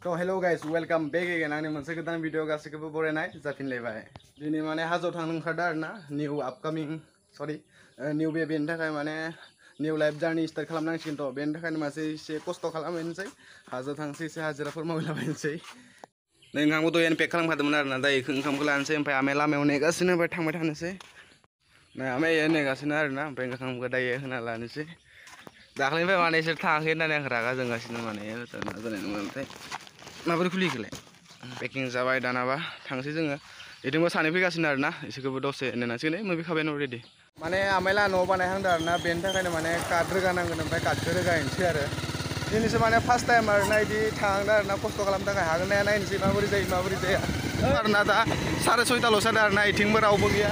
तो hello guys welcome back again आंनि मोनसे गोदान भिडिअ गासैखौबो बरायनाय जाफिनलायबाय दिनै माने हाजोआव थांनो ओंखारदों आरोना निउ आपकामिं निउ बेबिनि थाखाय माने निउ लाइफ जार्नि स्टार्ट खालामनांसिगोन थ' बेनि थाखायनो मासे एसे खस्थ' खालामहैनोसै हाजोआव थांसै एसे हाजिराफोर मावलाबायनोसै नै ओंखामखौ दहायनो पेक खालामखादोंमोन आरोना दा बेखौ ओंखामखौ लानोसै ओमफ्राय आमाया लामायाव नेगासिनो ओमफ्राय थांबाय थानोसै नै आमाया नेगासिनो आरोना ओमफ्राय ओंखामखौ दायो होना लानोसै दाख्लैनिफ्राय माने इसोर थाङाखै होननानै आं रागा जोंगासिनो माने जानाय नङा ओमफ्राय माबोरै खुलिखोलाय पेकिं जाबाय दानाबा थांसै जोङो बिदिनो सानै फैगासिनो आरोना इसोरखौबो दसे नेनांसिगोन मोनफैखाबायानो अलरेडि माने आमाइला न' बानायहांदों आरोना बेनि थाखायनो माने काट रोगानांगोन ओमफ्राय काटखौ रोगाहैनोसै आरो दिनैसो माने फार्स्ट टाइम आरोना बिदि थांहांदों आरोना खस्थ' खालामनो थाखाय हागोन ना नायनोसै माबोरै जायो माबोरै जाया आरोना दा 6:30ल'सो जादों आरोना इथिंबो रावबो गैया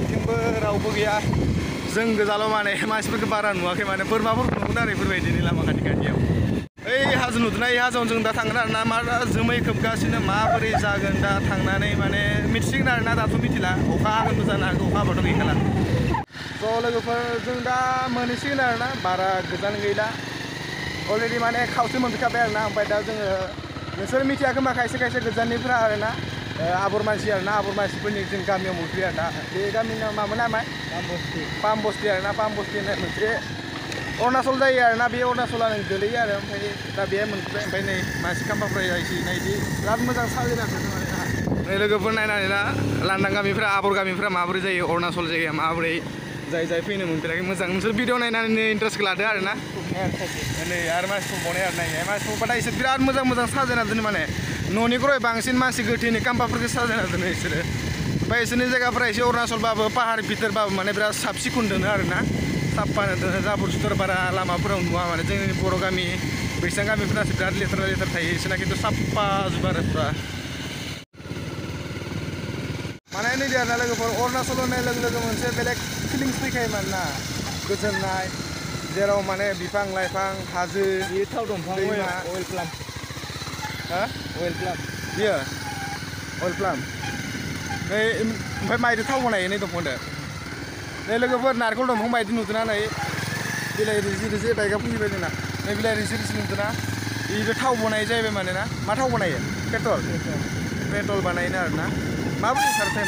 इथिंबो रावबो गैया जों गोजाल' माने मानसिफोरखौ बारा नुवाखै माने बोरमाफोरखौ नुगोन आरो बेफोरबायदिनि लामा खाथि खाथियाव ओइ हाजो नुदोंना इ हाजोआव जों दा थांगोन आरोना मा जोमै खोबगासिनो माबोरै जागोन दा थांनानै माने मिथिसिगोन आरोना दाथ' मिथिला अखा हागोनबो जानो हागौ अखा हाबाथ' गैखाला थ' लोगोफोर जों दा मोनहैसिगोन आरोना बारा गोजान गैला अलरेडि माने खावसे मोनफैखाबाय आरोना ओमफ्राय दा जोङो नोंसोर मिथिया खोमा खायसे खायसे गोजाननिफ्रा आरोना आबर मानसि आरोना आबर मानसिफोरनि जों गामियाव मोनफैयो आरोना बे गामिनि मामोन नामा पाम बस्ति आरोना पाम बस्ति होननाय मोनसे अरुणाचल जायो आरोना बे अरुणाचलानो गोलैयो आरो ओमफ्राय दा बे मोनफैबाय ओमफ्राय नै मानसि खाम्फाफोरा जायसिना बिदि बिराद मोजां साजायनानै नै लोगोफोर नायनानै दा लांदां गामिफ्रा आबर गामिफ्रा माबोरै जायो अरुणाचल जायगाया माबोरै जाय फैनो मोनफेराखै मोजां नोंसोर भिडिअ नायनानै इन्टारेस्टखौ लादो आरोना नै आरो मानसिफोर बनाय आरो नायनाय मानसिफोर बाथाय इसोर बिराद मोजां साजायना दोनो माने न'निख्रुइ बांसिन मानसि गोथैनि खाम्फाफोरखौ साजायना दोनो इसोरो ओमफ्राय इसोरनि जायगाफोरा एसे अरुणाचलबाबो पाहार भितरबाबो माने बिराद साब सिखुन दोनो आरोना साफानो दोनो जाबोर जुथर बारा लामाफोराव नुवा माने जोंनि बर' गामि बैसां गामिफोरासो बिराद लेथ्रा थायो इसोरना खिन्थु साफा जोबो आरो पुरा माने नै आरोना लोगोफोर अरुणाचल होननाय लोगो लोगो मोनसे बेलेग फिलिंस फैखायो मानोना गोजोननाय जेराव माने बिफां लाइफां हाजो थाव दंफां अइल प्लाम अइल प्लाम बियो अइल प्लाम नै ओमफ्राय माइदो थाव बनायो नै दंफांदो नै लोगोफोर नारेंखल दंफां बायदि नुदोंना नै बिलाइ रिजि बायगा फैबाय जोंना नै बिलाइ रिजि नुदोंना बेबो थाव बनायो जाहैबाय माने ना मा थाव बनायो पेट्रल बानायनो आरोना माबोरै ओंखारथाय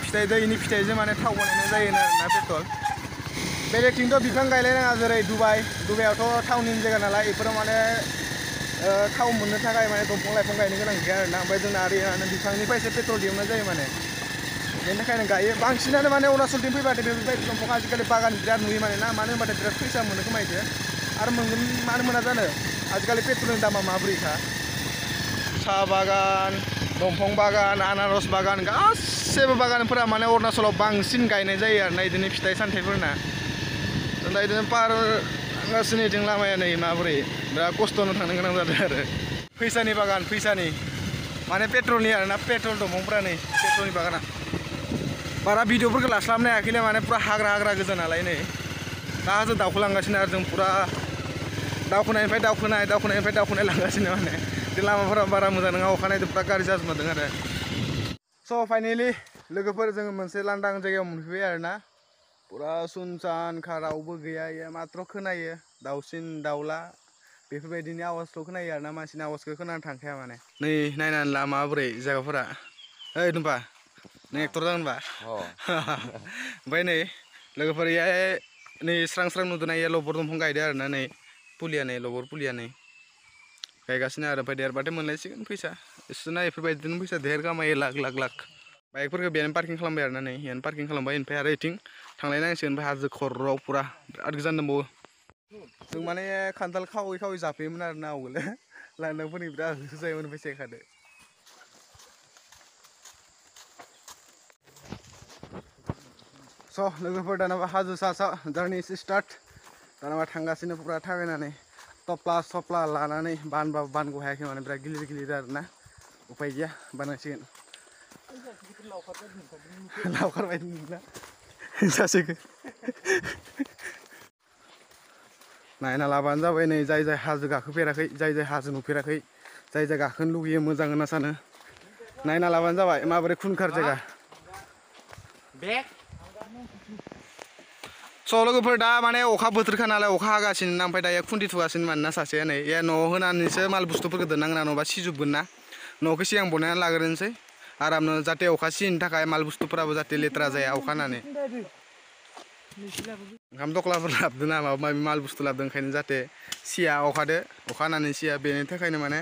फिथाइ दैनि फिथाइजों माने थाव बानायनाय जायो आरोना पेट्रल बेलेगथिंथ' बिफां गायलायनाङा जेरै दुबाइआवथ' टाउननि जायगा नालाय बेफोराव माने थाव मोननो थाखाय माने दंफां लाइफां गायनो गोनां गैया आरोना ओमफ्राय जोंना ओरैनो बिफांनिफ्रायसो पेट्रल दिहुननाय जायो माने बेनि थाखायनो गायो बांसिनानो माने अरुणाचलथिं फैबाथाय बेफोरबायदि दंफां आजिखालि बागान बिराद नुयो माने ना मानो होनबाथाय बिराद फैसा मोनो खोमायदो आरो मोनगोन मानो मोना जानो आजिखालि पेट्रलनि दामा माबोरैखा साहा बागान दंफां बागान आनारस बागान गासैबो बागानफोरा माने अरुणाचलाव बांसिन गायनाय जायो आरोना बिदिनो फिथाइ सामथाइफोरना दा बिदिनो पार थांगासिनो बिथिं लामाया नै माबोरै बिराद खस्थ'नो थांनो गोनां जादों आरो फैसानि बागान फैसानि माने पेट्रलनि आरोना पेट्रल दंफांफ्रा नै पेट्रलनि बागाना बारा भिडिअफोरखौ लास्लाबनो हायाखैलै माने पुरा हाग्रा गोजा नालाय नै दा हाजो दावखोलांगासिनो आरो जों पुरा दावखोनायनिफ्राय दावखोनाय लांगासिनो माने बे लामाफोरा बारा मोजां नङा अखानायजों पुरा गाज्रि जाजोबदों आरो स' फाइनेलि लोगोफोर जोङो मोनसे लांदां जायगायाव मोनफैबाय आरोना पुरा सुनसान रावबो गैया माथ्र' खोनायो दाउसिन दाउला बेफोरबायदिनि आवाजल' खोनायो आरोना मानसिनि आवाजखौ खोनानो थांखाया माने नै नायनानै ला माबोरै जायगाफोरा ओइ दुम्बा नों एक्टर जागोनबा ओमफ्राय नै लोगोफोर नै स्रां नुदोंना लबर दंफां गायदो आरोना नै फुलिया नै लबर फुलिया नै गायगासिनो आरो ओमफ्राय देरबाथाय मोनलायसिगोन फैसा बिसोरना बेफोरबायदिनो फैसा देर खामायो लाख बाइकफोरखौ बेहायनो पार्किं खालामबाय आरोना नै बेहायनो पार्किं खालामबाय ओमफ्राय आरो बेथिं थांलायनांसिगोन ओमफ्राय हाजो खर'आव पुरा बिराद गोजान दंबावो जों माने खान्थाल खावै जाफैयोमोन आरोना आवगोलो लांदांफोरनि बिराद होसो जायोमोन फैसा खादो स' लोगोफोर दानाबा हाजो सा जार्नि एसे स्टार्ट दानाबा थांगासिनो पुरा थाबायनानै थफ्ला लानानै बानबाबो बानग' हायाखै माने बिराद गिलिर आरोना उफाय गैया बानांसिगोन लावखार बायदि नुदोंना सासेखौ नायना लाबानो जाबाय नै जाय हाजो गाखोफेराखै जाय हाजो नुफेराखै जाय गाखोनो लुगैयो मोजां होनना सानो नायना लाबानो जाबाय माबोरै खुनखार जायगा स' लोगोफोर दा माने अखा बोथोरखा नालाय अखा हागासिनो ना ओमफ्राय दायो खुन्थि थुगासिनो मानोना सासे नै न'आव होनानैसो माल बुस्थुफोरखौ दोननांगोन नङाबा सिजोबगोन ना न'खौ सिगां बनायना लाग्रोनोसै आरामनो जाहाथे अखा सियैनि थाखाय माल बुस्थुफोराबो जाहाथे लेथ्रा जाया अखा हानानै ओंखाम दख्लाफोर लाबोदों ना माबा माबि माल बुस्थु लाबोदों ओंखायनो जाहाथे सिया अखा हानानै सिया बेनि थाखायनो माने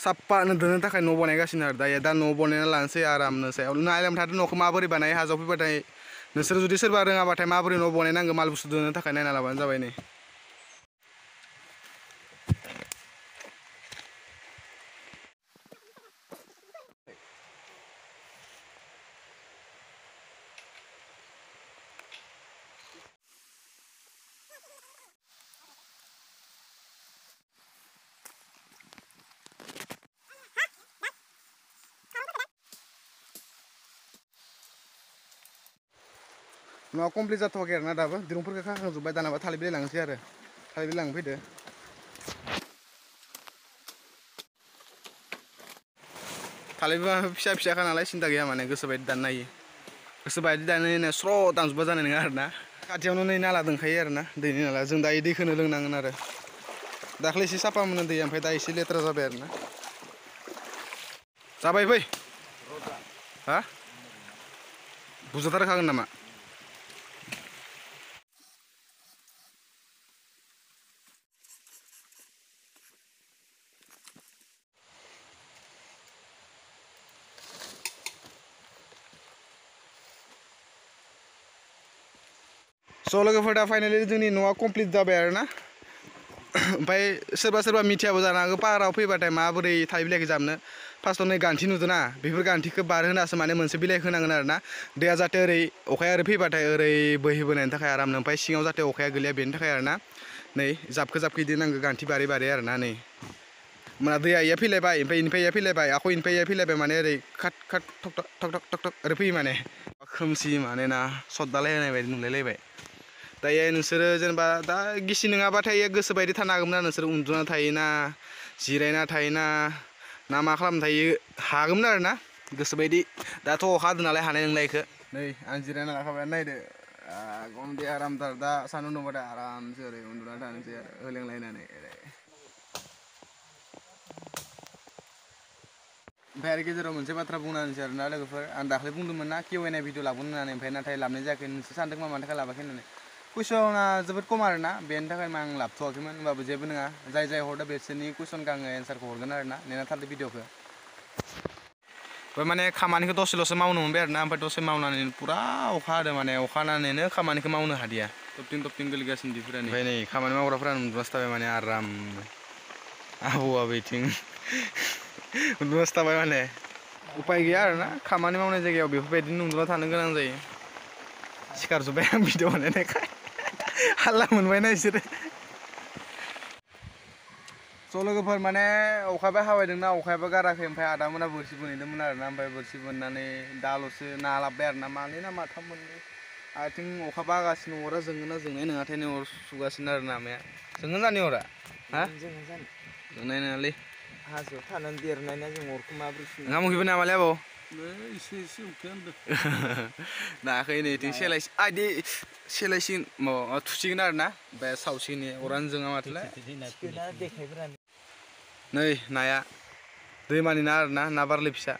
साफ्फानो दोननो थाखाय न' बानायगासिनो आरो दायो दा न' बानायना लानोसै आरामनो सायाव नायलांबाय थादो न'खौ माबोरै बानायो हाजोआव फैबाथाय नोंसोर जुदि सोरबा रोङाबाथाय माबोरै न' बानायनांगौ माल बुस्थु दोननो थाखाय नायना लाबानो जाबाय नै न'आ कमप्लिट जाथ'वाखै आरोना दाबो दिरुंफोरखौ खाखांजोब्बाय दानाबा थालिर बिलाइ लांनोसै आरो थालिर बिलाइ लांनो फैदो थालिर बिफां फिसा फिसाखा नालाय सिन्था गैया माने गोसोबायदि दाननो हायो गोसोबायदि दाननो स्र' दानजोबबा जानाय नङा आरोना खाथियावनो नै नाला दंखायो आरोना दैनि नाला जों दायो दैखौनो लोंनांगोन आरो दाख्लै एसे साफा मोनो दैया ओमफ्राय दा एसे लेथ्रा जाबाय आरोना जाबाय फै हा बुजाथारखागोन नामा स' लोगोफोर दा फाइनालि जोंनि न'आ कमप्लिट जाबाय आरोना ओमफ्राय सोरबा सोरबा मिथियाबो जानो हागौ पाहाराव फैबाथाय माबोरै थालिर बिलाइखौ जाबनो फार्स्टआव नै गान्थि नुदोंना बेफोर गान्थिखौ बारहोनासो माने मोनसे बिलाइ होनांगोन आरोना दैया जाहाथे ओरै अखाया ओरै फैबाथाय ओरै बोहैबोनायनि थाखाय आरामनो ओमफ्राय सिङाव जाहाथे अखाया गोलैया बेनि थाखाय आरोना नै जाबखो जाबखो इदि नांगौ गान्थि बारै बारै आरोना नै होमब्ला दैया इया फैलायबाय ओमफ्राय इनिफ्राय इया फैलायबाय आख' इनिफ्राय इया फैलायबाय माने ओरै खाट खाट थक थक थक थक थक थक ओरै फैयो माने खोमसि माने ना सददालायनाय बायदि नुलायलायबाय दायो नोंसोरो जेनेबा दा गिसि नङाबाथाय गोसोबायदि थानो हागौमोन ना नोंसोरो उन्दुना थायोना जिरायना थायोना ना मा खालामना थायो हागौमोन आरोना गोसोबायदि दाथ' अखा हादों नालाय हानाय नंला इखो नै आं जिरायना लाखाबाय नायदो गमदे आरामथार दा सान्दुं दुंबाथाय आरामसे ओरै उन्दुना थानोसै आरो होलेंलायनानै ओरै ओमफ्राय आरो गेजेराव मोनसे बाथ्रा बुंना होनोसै आरोना लोगोफोर आं दाख्लै बुंदोंमोन ना किउ&ए भिडिअ लाबोनो होननानै ओमफ्राय नाथाय लाबोनाय जायाखै नोंसोर सानदों मा मानि थाखाय लाबोआखै होननानै कुइसना जोबोद खम आरोना बेनि थाखाय आं लाबोथ'वाखैमोन होनबाबो जेबो नङा जाय जाय हरदो बिसोरनि कुइसनखौ आङो एन्सारखौ हरगोन आरोना नेना थारदो भिडिअखौ माने खामानिखौ दसेल'सो मावनो मोनबाय आरोना ओमफ्राय दसे मावनानै पुरा अखा हादों माने अखा हानानैनो खामानिखौ मावनो हादिया थबथिं थबथिं गोलैगासिनो दैफोरानो ओमफ्राय नै खामानि मावग्राफोरा उन्दुनासो थाबाय माने आराम आबौआ बैथिं उन्दुनासो थाबाय माने उपाय गैया आरोना खामानि मावनाय जायगायाव बेफोरबायदिनो उन्दुना थानो गोनां जायो सिखारजोब्बाय आं भिडिअ बानायनायखाय हाल्ला मोनबायना बिसोरो स' लोगोफोर माने अखाबो हाबायदोंना अखायाबो गाराखै ओमफ्राय आदामोना बोरसि बोनहैदोंमोन आरोना ओमफ्राय बोरसि बोननानै दाल'सो ना लाबोबाय आरोना मानै ना माथाम मोनबाय आथिं अखा हागासिनो अरा जोंगोना जोंनाय नङाथाय नै अर सुगासिनो आरो नामाया जोंगोन जानि अरा हा जोंनाय नङालै हाजोआव थानानै देरनायना जों अरखौ माबोरै सुनो ओंखाम उखैबाय नामालै आबौ एसे एसे उखैहां होनदों नायाखै नै इथिं सेलायसि आइदि सेलायसिगोन माबा थुसिगोन आरोना ओमफ्राय सावसिगोन अरानो जोङा माथोलाय नै नाया दैमानि ना आरोना ना बारलि फिसा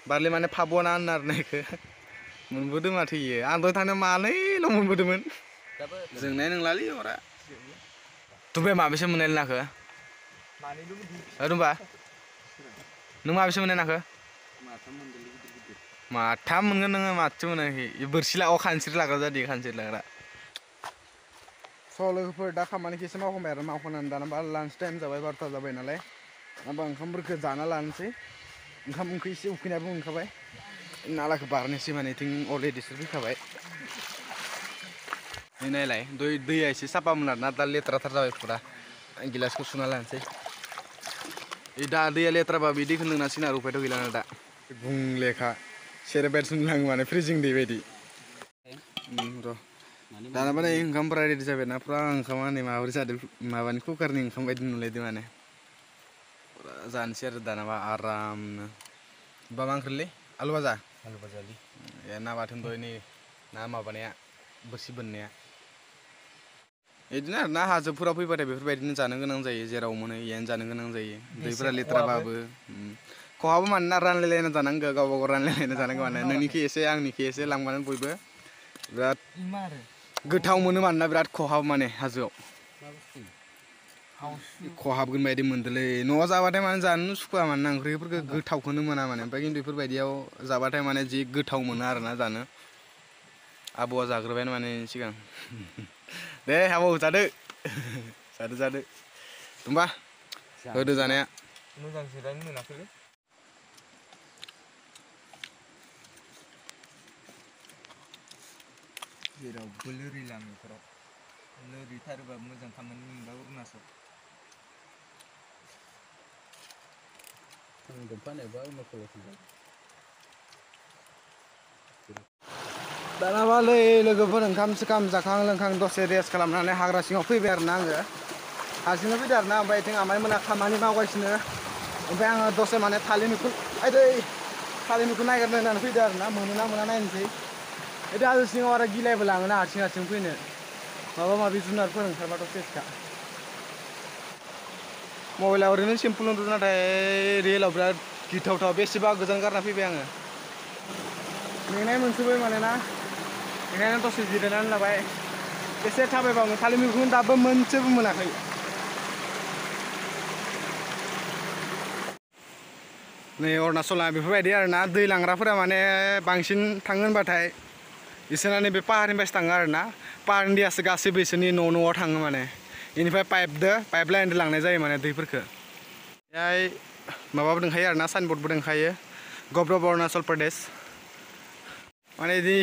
बारलि माने फाबुवा ना होनो आरोना इखो मोनबोदों माथो इयो आं दहाय थांनायाव मानैल' मोनबोदोंमोन जोंनाय नंलालै अरा दुमबाया माबेसे मोननायलै नाखो दुमबा नों माबेसे मोननाय नाखो माथाम मोनगोन नोङो माथो मोनाखै बोरसि खानस्रि लाग्रा जादों खानस्रि लाग्रा स' लोगोफोर दा खामानिखौ एसे मावखांबाय आरो मावखांनानै दाना लान्च टाइम जाबाय 12ता जाबाय नालाय होमबा ओंखामफोरखौ जाना लानोसै ओंखाम ओंख्रि एसे उखैनायाबो मोनखाबाय नालाखौ बारनोसै माने इथिं अलरेडि इसोर फैखाबाय नै नायलाय दैया एसे साफामोन आरोना दा लेथ्राथार जाबाय फुरा गिलासखौ सुना लानोसै दा दैया लेथ्राबा बे दैखौ लोंनांसिगोन आरो उफायथ' गैला दा गुंलेखा सेरेब बायदिसो लोंनाङो माने फ्रिजिं दै बायदि र' दानाबा नै ओंखामफोरा रेडि जाबाय ना फुरा ओंखामा नै माबोरै जादों माबानि कुकारनि ओंखाम बायदि नुलायदों माने फुरा जानोसै आरो दानाबा आरामनो बा मा ओंख्रिलै आलु भाजालै ए ना बाथोन दहाय नै ना माबानाया बोरसि बोननाया बिदिनो आरोना हाजोफोराव फैबाथाय बेफोरबायदिनो जानो गोनां जायो जेराव मोनो इयावनो जानो गोनां जायो दैफोरा लेथ्राबाबो खहाबो मानोना रानलायलायना जानांगौ गावबा गाव रानलायलायना जानांगौ माने नोंनिखि एसे आंनिखि एसे लांबानो बयबो बिराद गोथाव मोनो मानोना बिराद खहाब माने हाजोआव खहाबगोन बायदि मोनदोलै न'आव जाबाथाय माने जानो सुखुवा माने ओंख्रिफोरखौ गोथावखौनो मोना माने ओमफ्राय खिन्थु बेफोरबायदियाव जाबाथाय माने जि गोथाव मोनो आरोना जानो आबौआ जाग्रोबायानो माने सिगां दे आबौ जादो जादो जादो होमबा होदो जानाया मोजां जिरायनो मोनाखैलै जेरावबो लोरिलाङो बेफोराव लोरिथारोबा मोजां खामानि मोनबा अरुणाचल दानाबालै लोगोफोर ओंखाम सोखाम जाखां लोंखां दसे रेस्ट खालामनानै हाग्रा सिङाव फैबाय आरोना आङो हारसिंनो फैदो आरोना ओमफ्राय बिथिं आमाइमोना खामानि मावगासिनो ओमफ्राय आङो दसे माने थालिर मैखुन नागिरनो होननानै फैदो आरोना मोनोना मोना नायनोसै बिदि हाजो सिङाव आरो गिलायबो लाङोना हारसिं फैनो माबा माबि जुनारफोर ओंखारबाथ' सेसखा मबाइलाव ओरैनो सिम्पोल नुदों नाथाय रियेलाव बिराद गिथावथाव बेसेबा गोजान गारना फैबाय आङो मेंनाय मोनसोबाय मानोना बेखायनो दसे जिरायनानै लाबाय एसे थाबायबावनो थालिर मैखुन दाबो मोनसेबो मोनाखै नै अरुणाचला बेफोरबायदि आरोना दै लांग्राफोरा माने बांसिन थाङो होनबाथाय बिसोरना नैबे पाहारनिफ्रायसो थाङो आरोना पाहारनि दैयासो गासैबो बिसोरनि न'आव थाङो माने बेनिफ्राय पाइप लाइनजों लांनाय जायो माने दैफोरखौ बेहाय माबाबो दंखायो आरोना साइनबर्डबो दंखायो गभर्नमेन्ट अफ अरुणाचल प्रदेश माने इदि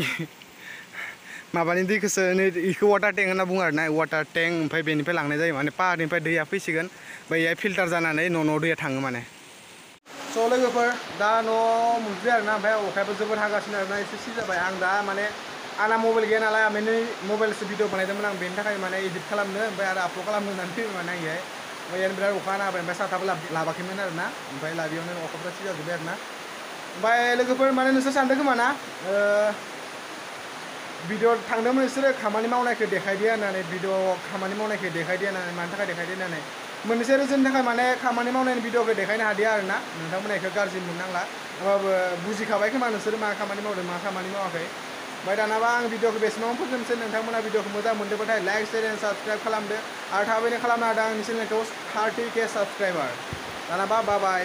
माबानि दैखौसो इखौ वाटार टेंक होनना बुङो आरोना वाटार टेंक ओमफ्राय बेनिफ्राय लांनाय जायो माने पाहारनिफ्राय दैया फैसिगोन ओमफ्राय बेहाय फिल्टार जानानै न' दैया थाङो माने स' लोगोफोर दा न' मोनफैबाय आरोना ओमफ्राय अखायाबो जोबोद हागासिनो आरोना एसे सिजाबाय आं दा माने आंना मबाइल गैया नालाय आमाइनि मबाइलसो भिडिअ बानायदोंमोन आं बेनि थाखाय माने एडिट खालामनो ओमफ्राय आरो आपल'ड खालामनो होननानै फैबाय माने आंहाय ओमफ्राय यानो बिराद अखा हाना होबाय ओमफ्राय साथाबो लाबाखैमोन आरोना ओमफ्राय लाबियावनो अखाफ्रा सिजाजोब्बाय आरोना ओमफ्राय लोगोफोर माने नोंसोर सानदों खोमा ना भिडिअ थांदोंमोन नोंसोरो खामानि मावनायखौ देखायदो होननानै भिडिअ खामानि मावनायखौ देखायदो होननानै मानि थाखाय देखायदो होननानै मोनसे रिजननि थाखाय माने खामानि मावनायनि भिडिअखौ देखायनो हादिया आरोना नोंथांमोना बेखौ गाज्रि मोननांला होमबाबो बुजिखाबाय खोमा नोंसोरो मा खामानि मावदों मा खामानि मावाखै ओमफ्राय दानाबा आं भिडिअखौ बेसेबां फोजोबनोसै नोंथांमोना भिडिअखौ मोजां मोनदोंबाथाय लाइक शेयार एन्ड साबस्क्राइब खालामदो आरो थाबैनो खालामनो हादों आंनि चेनेलखौ 30K साबस्क्राइबार दानाबा बाय बाय